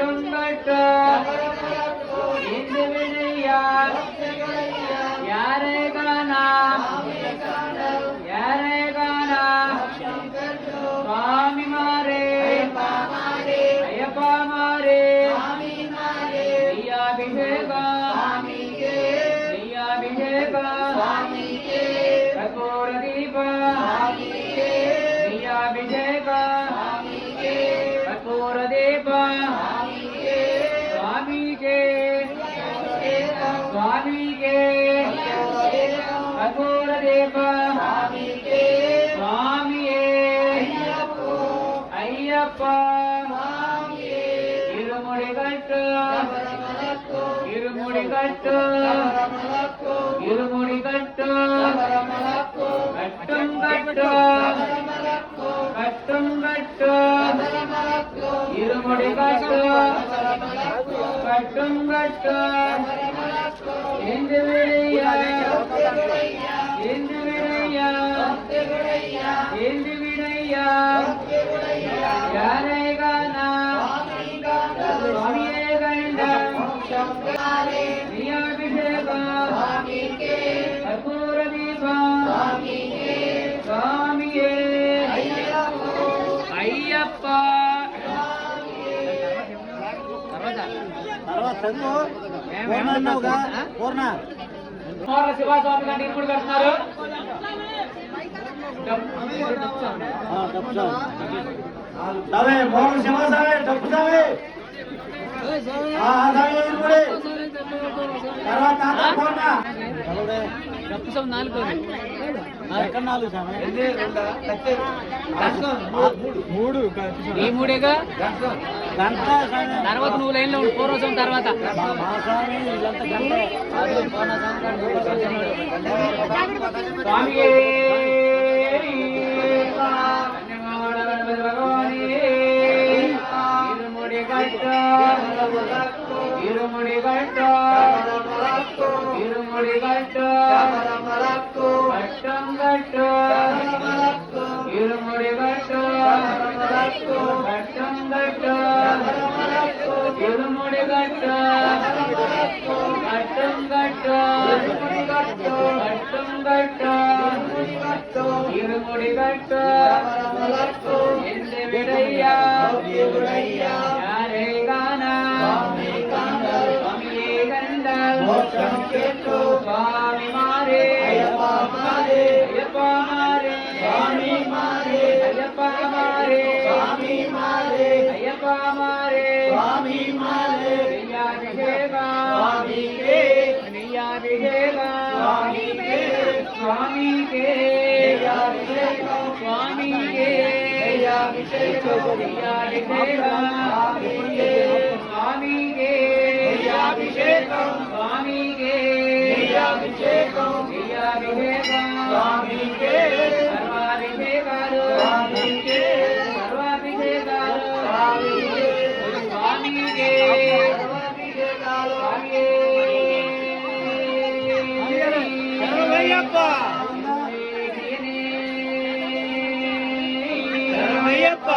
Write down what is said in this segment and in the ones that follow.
கட்டுங்கட்டு இந்த வினையா யாரே காணா யாரே காணா சுவாமி மாரே ஐயப்பா மாரே நெய்யாபிஷேக நெய்யாபிஷேக கற்பூர தீப நெய்யாபிஷேக கற்பூர தீப स्वामी के कपूर देव स्वामी अय्यप्प इरुमुडिगट्टु इरुमुडिगट्टु इरुमुडिगट्टु कट्टुंगट्टु कट्टुंगट्टु इरुमुडिगट्टु कट्टुंगट्टु इंदिविडैया इंदिविडैया इंदिविडैया यारे गाना स्वामिये गंड नैयाभिषेक कर्पूर दीप स्वामिये अय्यप्प శివాస్వామి గారిని ఇప్పుడు కడుతున్నారు ఈ మూడేగా తర్వాత నువ్వు లైన్ లో పూర్వసం తర్వాత స్వామి ఇరుముడిగట్టు ఇరుముడిగట్టు కట్టంగట్టు ఇరుముడిగట్టు కట్టంగట్టు ఇరుముడిగట్టు కట్టంగట్టు కట్టంగట్టు ఇరుముడిగట్టు ఇందివిడయ్యా యారే గానా స్వామియే గండ స్వామి మారే అయ్యప్ప మారే స్వామి మారే అయ్యప్ప మారే స్వామి మారే అయ్యప్ప మారే స్వామి మారే నైయాభిషేక స్వామికే నైయాభిషేక స్వామికే స్వామికే నైయాభిషేక స్వామికే నైయాభిషేక నైయాభిషేక స్వామికే నైయాభిషేకం స్వామికే నైయాభిషేకం నైయాభిషేకం స్వామికే సర్వాభిషేకాలు స్వామికే సర్వాభిషేకాలు స్వామికే స్వామికే సర్వాభిషేకాలు స్వామికే శరణమయ్యప్ప శరణమయ్యప్ప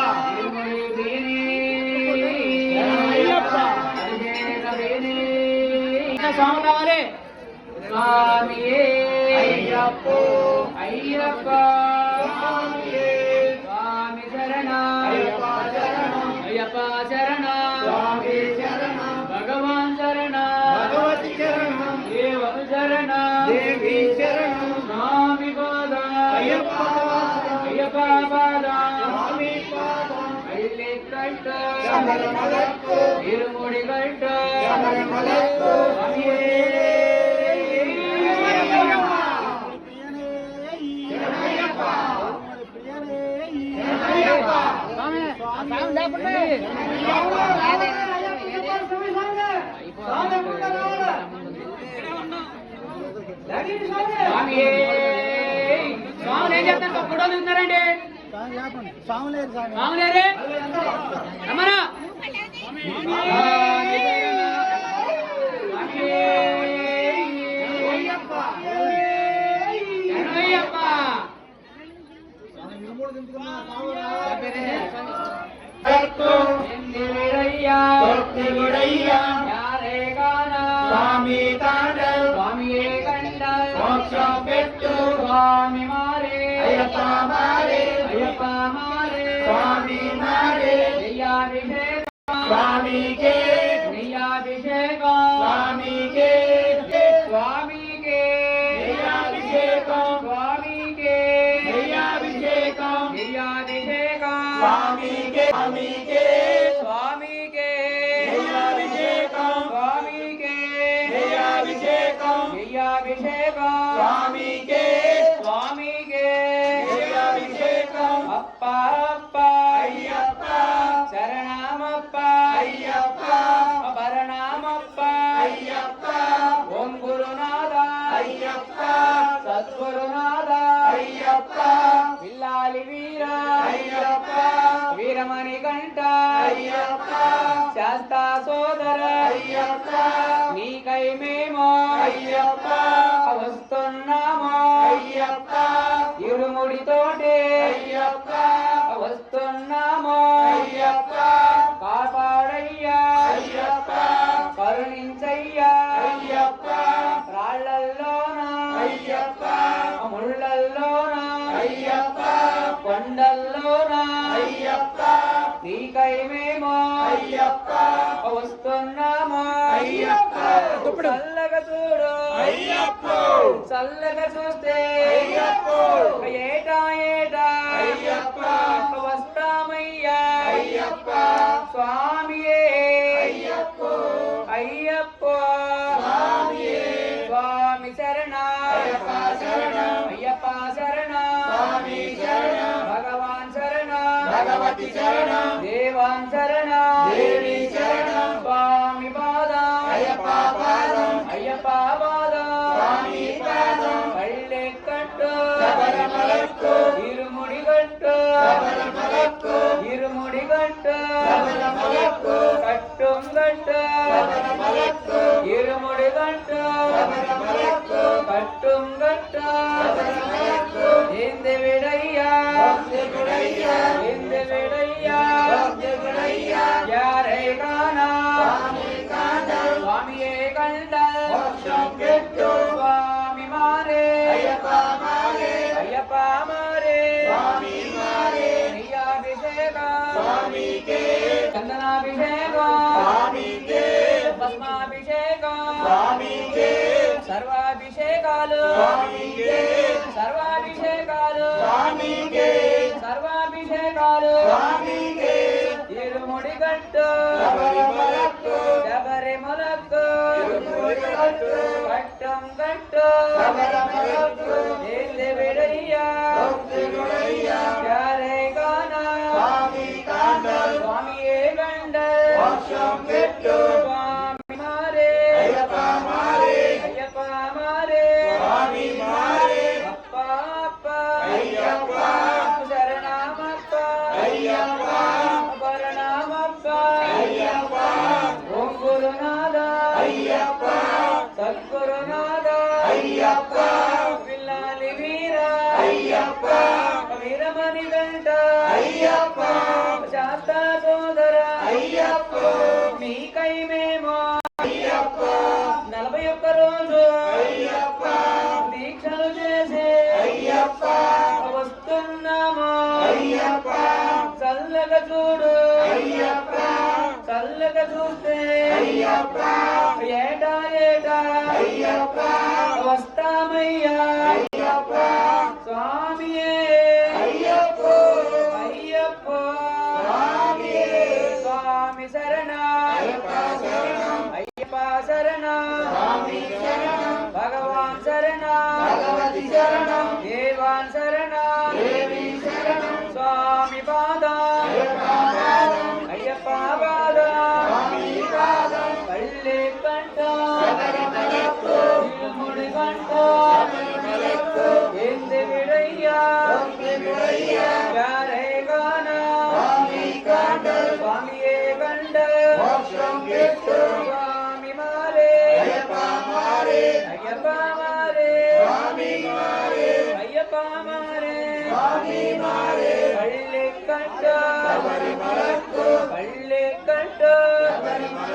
స్వామి కావాలి స్వామియే అయ్యప్ప అయ్యప్ప స్వామి శరణ అయ్యప్ప శరణ అయ్యప్ప శరణ స్వామి శరణ భగవాన్ శరణ భగవతి శరణ దేవ శరణ దేవి శరణ స్వామి పాద అయ్యప్ప అయ్యప్ప పాద స్వామి పాద అయ్యప్ప శరణమలక్కు ఇరుముడిగట్టు శరణమలక్కు స్వామియే స్వామి ఏం చెప్తాను ఫోటోలు ఉన్నారండి స్వామి లేరే రమరా ఇందివిడయ్యా பக்தியுடையா யாரே காண சுவாமி காண்டல் சுவாமியே கண்டால் மோட்சம் பெற்று சுவாமி மாறே ஐயப்பா மாறே ஐயப்பா மாறே சுவாமி மாறே நெய்யாபிஷேகம் சுவாமிகே நெய்யாபிஷேகம் சுவாமிகே சுவாமிகே நெய்யாபிஷேகம் சுவாமிகே நெய்யாபிஷேகம் நெய்யாபிஷேகம் சுவாமிகே சுவாமிகே சுவாமிகே நெய்யாபிஷேகம் சுவாமிகே நெய்யாபிஷேகம் நெய்யாபிஷேகம் சுவாமிகே சுவாமிகே நெய்யாபிஷேகம் அப்பா அப்பா ஐயப்பா சரணமப்பா ஐயப்பா பரணாமப்பா ஐயப்பா ஓம் குருநாதா ஐயப்பா சத்குருநாதா ஐயப்பா வில்லாலி வீரா ஐயப்பா వీరమణి కంట ஐயப்பா శాస్తా సోదర ஐயப்பா నీకై మేము ஐயப்பா వస్తున్నాము ஐயப்பா ఇరుముడితోటి ஐயப்பా వస్తున్నాము ஐயப்பா కాపాడయ్యా ஐயப்பா కరుణించయ్యా ஐயப்பா రాళ్లల్లోన ஐயப்பா ముళ్ళల్లోన ஐயப்பா కొండల్లోన ஐயப்பా నీకై మేము ஐயப்பా వస్తున్నాము అయ్యప్పా. చల్లగా చూడు అయ్యప్పో చల్లగా చూస్తే అయ్యప్పో ఏటా ఏటా అయ్యప్పా వస్తామయ్యా అయ్యప్పా స్వామియే అయ్యప్పో అయ్యప్పో స్వామియే స్వామి శరణ అయ్యప్ప శరణం అయ్యప్ప శరణ స్వామి శరణం భగవాన్ శరణ భగవతి శరణం దేవాన్ శరణ దేవి శరణం స్వామి పాదం అయ్యప్ప పాదం అయ్యప్ప పాదం స్వామి పాదం కళ్ళెక్కట్టు శబరిమలక్కు ఇరుముడిగట్టు శబరిమలక్కు ఇరుముడిగట్టు శబరిమలక్కు కట్టుంగట్టు శబరిమలక్కు ఇరుముడిగట్టు శబరిమలక్కు కట్టుంగట్టు శబరిమలక్కు ఏంది విడయ్యా భక్తిగుడయ్యా ఏంది విడయ్యా భక్తిగుడయ్యా యారే కానా స్వామి కాండల్ స్వామియే కండ మోక్షం పెట్టు స్వామి మారే అయ్యప్ప మారే అయ్యప్ప మారే స్వామి మారే నెయ్యాభిషేకం స్వామికే చందనాభిషేకం స్వామికే భస్మాభిషేకం స్వామికే సర్వాభిషేకాలు స్వామికే సర్వాభిషేకాలు స్వామికే సర్వాభిషేకాలు స్వామికే ఇరుముడిగట్టు శబరిమలక్కు శబరిమలక్కు ఇరుముడిగట్టు కట్టం గట్టు శబరిమలక్కు ఏంది విడయ్యా భక్తిగుడయ్యా యారే గానా స్వామి కాండల్ స్వామియే గండ మోక్షం పెట్టు స్వామి మారే అయ్యప్ప మారే అయ్యప్ప మారే స్వామి మారే అప్ప అప్ప అయ్యప్ప శరణమప్ప అయ్యప్ప పరణమప్ప అయ్యప్ప ఓం గురునాథ అయ్యప్ప సద్గురునాథ అయ్యప్ప విల్లాలి వీర అయ్యప్ప వీరమణి గంట అయ్యప్ప శాస్త్ర సోదర అయ్యప్ప మీకై మేము అయ్యప్ప 41 రోజు అయ్యప్ప దీక్షలు చేసి అయ్యప్ప వస్తున్నాము అయ్యప్ప చల్లగా చూడు అయ్యప్ప చల్లగా చూస్తే అయ్యప్ప ఏటా ఏటా అయ్యప్ప వస్తామయ్యా అయ్యప్ప స్వామియే అయ్యప్ప అయ్యప్ప స్వామియే స్వామి శరణ అయ్యప్ప శరణం అయ్యప్ప శరణ స్వామి శరణం భగవాన్ శరణ భగవతి శరణం దేవాన్ శరణ దేవి శరణం స్వామి పాదం అయ్యప్ప పాదం అయ్యప్ప పాదం స్వామి పాదం పళ్ళి కంట శబరిమలక్కు ఇరుముడి కంట శబరిమలక్కు ఏంది విడయ్యా భక్తిగుడయ్యా యారే గానా స్వామి కాండల్ స్వామియే గండ మోక్షం పెట్టు స్వామి మారే అయ్యప్ప మారే అయ్యప్ప మారే స్వామి మారే అయ్యప్ప మారే స్వామి మారే పళ్ళి కంట శబరిమలక్కు పళ్ళి కంట శబరిమలక్కు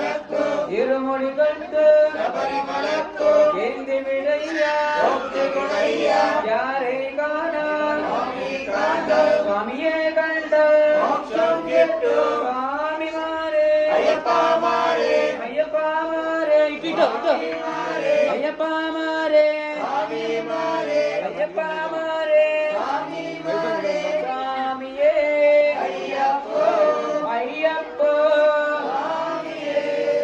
கட்டு சபரிமலக்கு ஏந்தி விடையா ஒத்திகுடையா யாரை காணா சுவாமி கண்ட சுவாமியே கண்ட மோட்சம் கிட்டு சுவாமிமாரே ஐயப்பமாரே ஐயப்பாமாரே ஐயப்பாமாரே சுவாமிமாரே ஐயப்பாமாரே சுவாமிமாரே சுவாமியே ஐயப்போ ஐயப்போ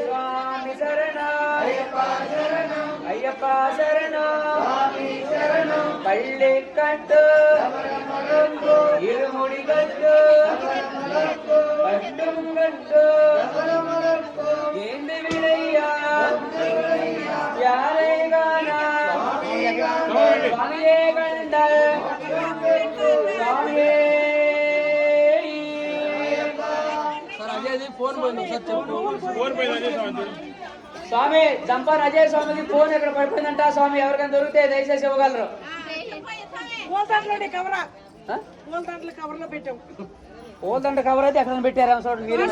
சுவாமி சரணா ஐயப்பா சரணம் ஐயப்பா சரணா சுவாமி சரணம் பள்ளி கட்டு சபரிமலக்கு இருமுடி கட்டு சபரிமலக்கு பட்டும் கட்டு சபரிமலக்கு ஏந்து விடையா ஒத்திகுடையா யாரை காணா சுவாமி கண்ட சுவாமியே கண்ட சுவாமியே స్వామి జంపర్ అజయ్ స్వామికి ఫోన్ ఇక్కడ పడిపోయిందంట స్వామి ఎవరికైనా దొరికితే దయచేసి ఇవ్వగలరు ఆ? పూలదండ కవర్ అయితే ఎక్కడ పెట్టారు చూడండి మీరు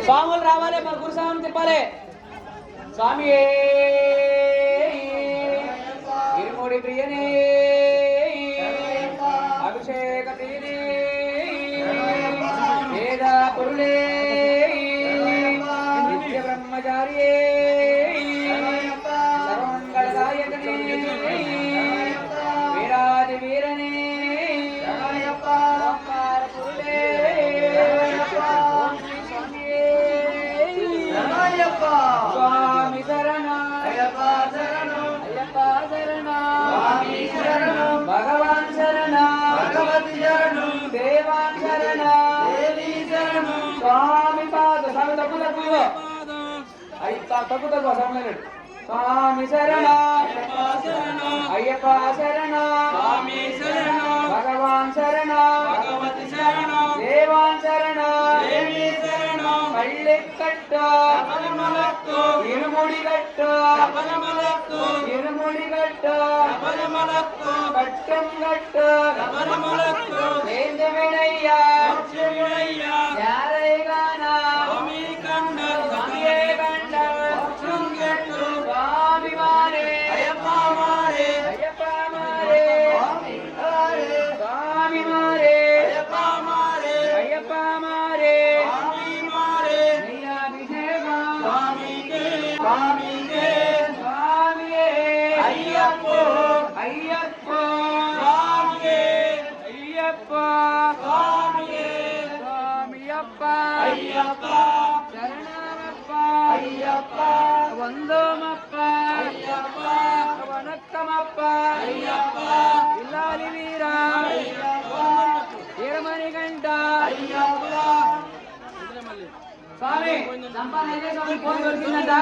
స్వాములు రావాలి మన గురుస్వామిని తిప్పాలి స్వామి ఇరుముడి ప్రియనే అభిషేక ప్రియనే వేద పురులే నిత్య బ్రహ్మచారియే సర్వమంగళదాయకనే వీరాది వీరనే ఓంకార పురులే ఓం శ్రీ స్వామియే స్వామి శరణ అయ్యప్ప శరణం అయ్యప్ప శరణ స్వామి శరణం భగవాన్ శరణ భగవతి శరణం దేవాన్ శరణ దేవి శరణం స్వామి పాద స్వామి తప్పు తప్పు తప్పు తప్పు స్వామి స్వామి శరణ అయ్యప్ప శరణ స్వామి శరణం భగవాన్ శరణ భగవతి శరణం దేవాన్ శరణ దేవి శరణం పళ్ళె కట్ట సబరిమలకు ఇరుముడి కట్ట సబరిమలకు ఇరుముడి కట్ట సబరిమలకు కట్టం కట్ట సబరిమలకు ఏంది విడయ్యా లక్ష్మీయ్యా యారైగానా స్వామి కండ స్వామియే కండ మోక్షం గిట్టు స్వామి మారే అయ్యప్పమారే అయ్యప్పమారే స్వామిమారే స్వామి మారే అయ్యప్పమారే అయ్యప్పమారే స్వామిమారే అభిషేకం స్వామికే స్వామికే స్వామియే అయ్యప్పో అయ్యప్ప స్వామియే అయ్యప్ప స్వామియే స్వామియప్ప అయ్యప్ప శరణమప్ప అయ్యప్ప వందోమప్ప అయ్యప్ప వనక్కమప్ప అయ్యప్ప ఇల్లాలి వీరా అయ్యప్ప వీరమణి గంట అయ్యప్ప స్వామి సంపాదన స్వామి ఫోన్ దొరికిందంట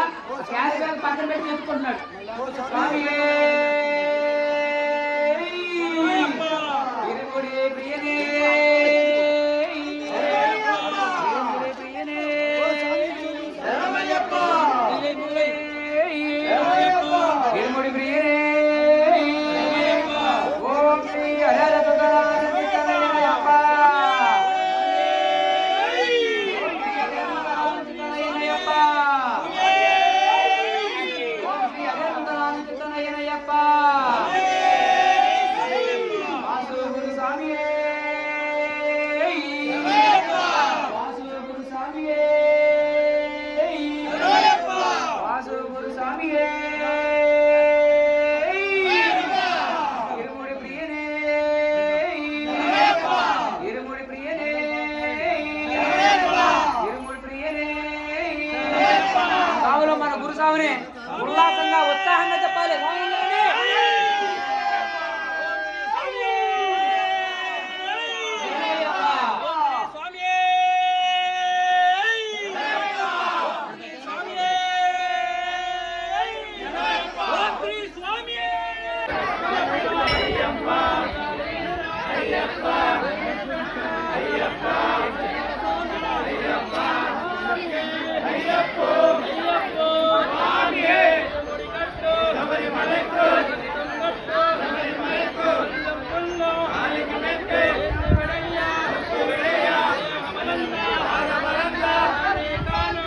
క్యాష్ బ్యాగ్ పక్కన పెట్టి చెప్పుకుంటున్నాడు స్వామి ఇరుముడి ప్రియనే ఇరుముడి ప్రియనే శరణమయ్యప్ప ఇరుముడి ప్రియనే ఓం శ్రీ హర తుకారామయ్యప్ప మన గురుస్వామిని ఉల్లాసంగా ఉత్సాహంగా చెప్పాలి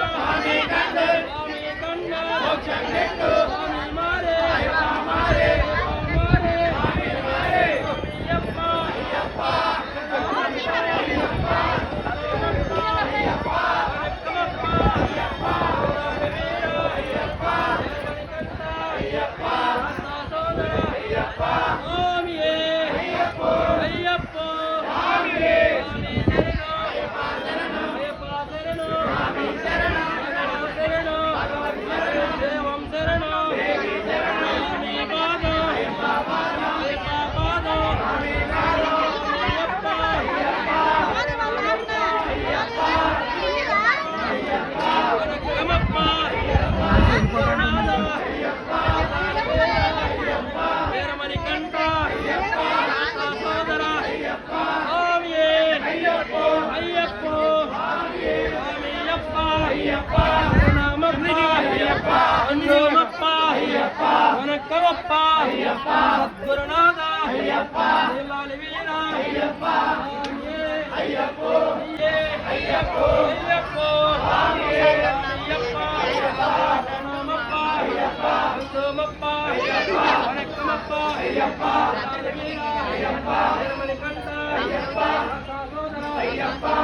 స్వామి శరణమప్ప సద్గురునాథ నీలాలి వీర అయ్యప్పో అయ్యప్పో శరణమప్ప శరణమప్ప వణక్కమప్ప వీరమణికంఠ సోదర అయ్యప్పో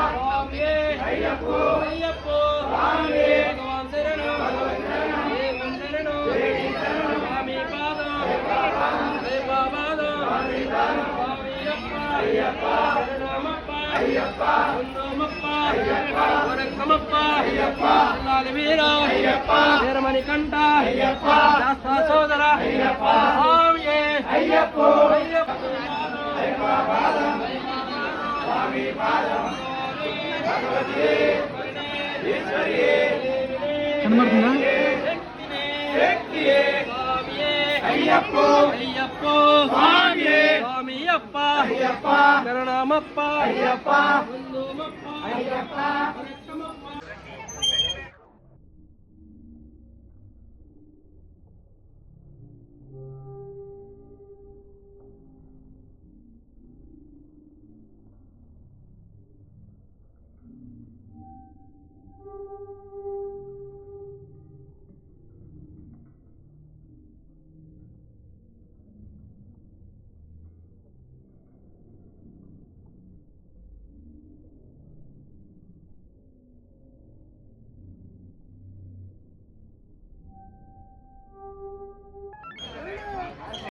భగవాన్ శరణు దేవం శరణు స్వామి పాదం దేవాపాదం స్వామియప్ప శరణమప్ప కుందమప్ప వరక్కమప్ప లాలి వీర వీరమణికంఠ శాస్త్ర సోదర స్వామి అయ్యప్పో కనబడుతుందా? అయ్యప్పో అయ్యప్పో స్వామియప్ప శరణమప్ప కుందమప్ప